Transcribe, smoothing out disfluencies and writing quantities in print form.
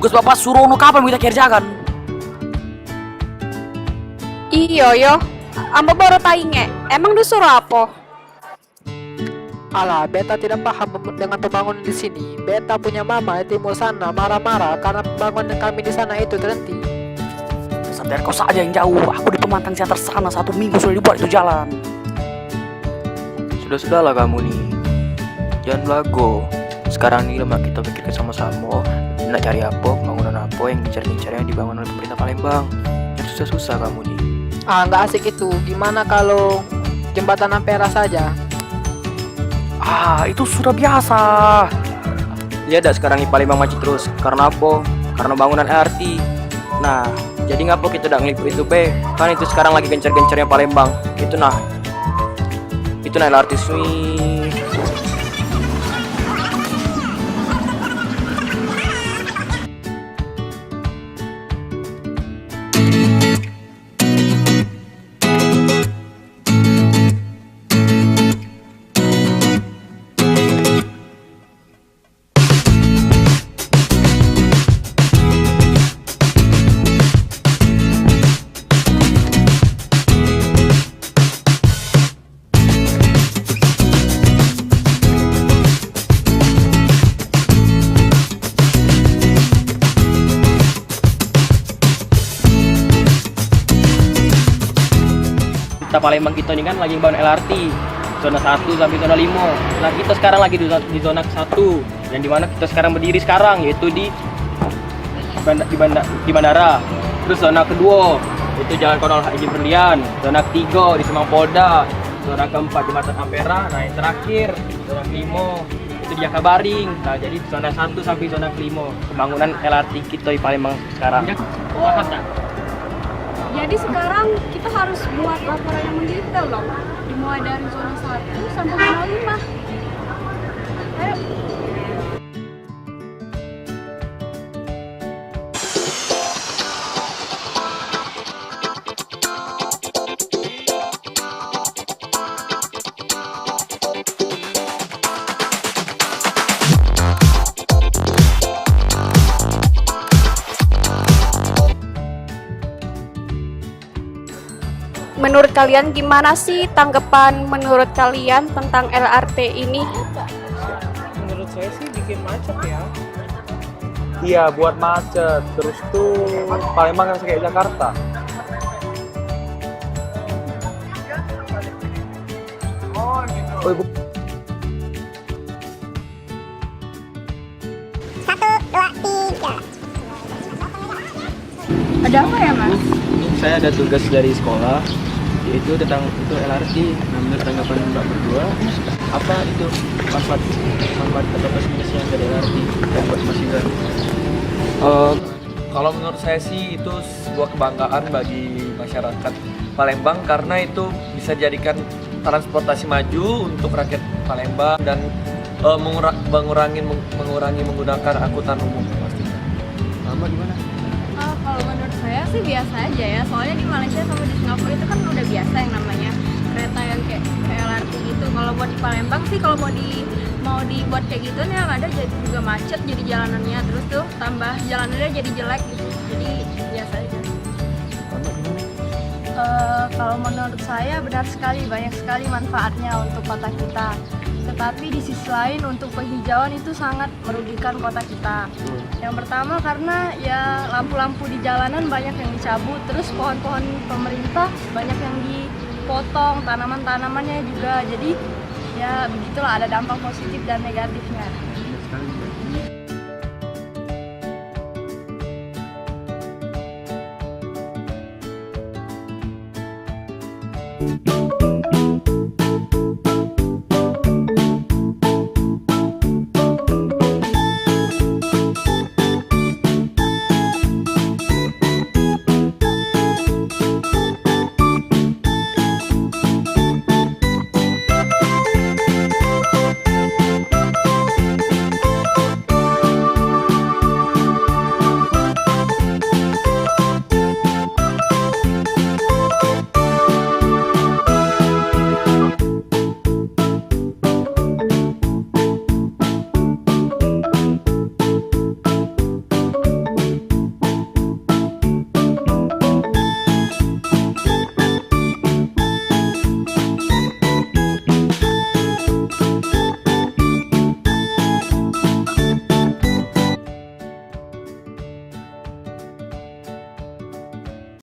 Tugas bapak suruh no kapan kita kerjakan? Iyo yo, ambo baru tainge. Emang disuruh apa? Alah, beta tidak paham dengan pembangunan di sini. Beta punya mama di timur sana marah-marah karena pembangunan kami di sana itu terhenti. Sadar kau saja yang jauh. Aku di Pemantang Siantar sana 1 minggu sudah dibuat itu jalan. Sudahlah kamu nih, jangan belago. Sekarang ini lemah kita pikirkan sama-sama. Nak cari apa, bangunan apa yang dicari-cari yang dibangun oleh pemerintah Palembang. Yang susah-susah kamu nih. Ah, nggak asik itu. Gimana kalau jembatan Ampera saja? Ah, itu sudah biasa. Lihat dah sekarang di Palembang macet terus. Karena apa? Karena bangunan LRT. Nah, jadi ngapa kita udah ngeliput itu be? Kan itu sekarang lagi gencar-gencarnya Palembang. Itu nah LRT sui. Kita Palembang kita ini kan lagi bangun LRT zona 1 sampai zona 5. Nah kita sekarang lagi di zona 1 dan dimana kita sekarang berdiri sekarang yaitu di bandara. Terus zona kedua itu Jalan Kolonel Haji Berlian, zona ketiga di Semang Polda, zona keempat Jembatan Ampera. Nah yang terakhir zona kelima itu di Jakabaring. Nah jadi zona 1 sampai zona kelima pembangunan LRT kita di Palembang sekarang. Paham tak? Jadi sekarang kita harus buat laporan yang mendetail loh. Dimulai dari zona 1 sampai zona 5. Ayo. Menurut kalian gimana sih tanggapan menurut kalian tentang LRT ini? Menurut saya sih bikin macet ya. Iya, buat macet. Terus tuh Palembang kan kayak Jakarta. Oh, ibu. Ada apa ya mas? Saya ada tugas dari sekolah yaitu tentang itu LRT. Nah, menurut tanggapan Mbak berdua apa itu manfaat atau plus minusnya dari LRT yang buat Mas Indra? Kalau menurut saya sih itu sebuah kebanggaan bagi masyarakat Palembang karena itu bisa jadikan transportasi maju untuk rakyat Palembang dan mengurangi menggunakan angkutan umum pastinya. Mbak gimana? Kalau menurut saya sih biasa aja ya. Soalnya di Malaysia sama di Singapura itu kan udah biasa yang namanya kereta yang kayak LRT gitu. Kalau buat di Palembang sih kalau mau dibuat kayak gitu nih yang ada jadi juga macet jadi jalanannya, terus tuh tambah jalanannya jadi jelek gitu. Jadi biasa aja. Kalau menurut saya benar sekali, banyak sekali manfaatnya untuk kota kita. Tetapi di sisi lain untuk penghijauan itu sangat merugikan kota kita. Yang pertama karena ya lampu-lampu di jalanan banyak yang dicabut, terus pohon-pohon pemerintah banyak yang dipotong, tanaman-tanamannya juga. Jadi ya begitulah, ada dampak positif dan negatifnya.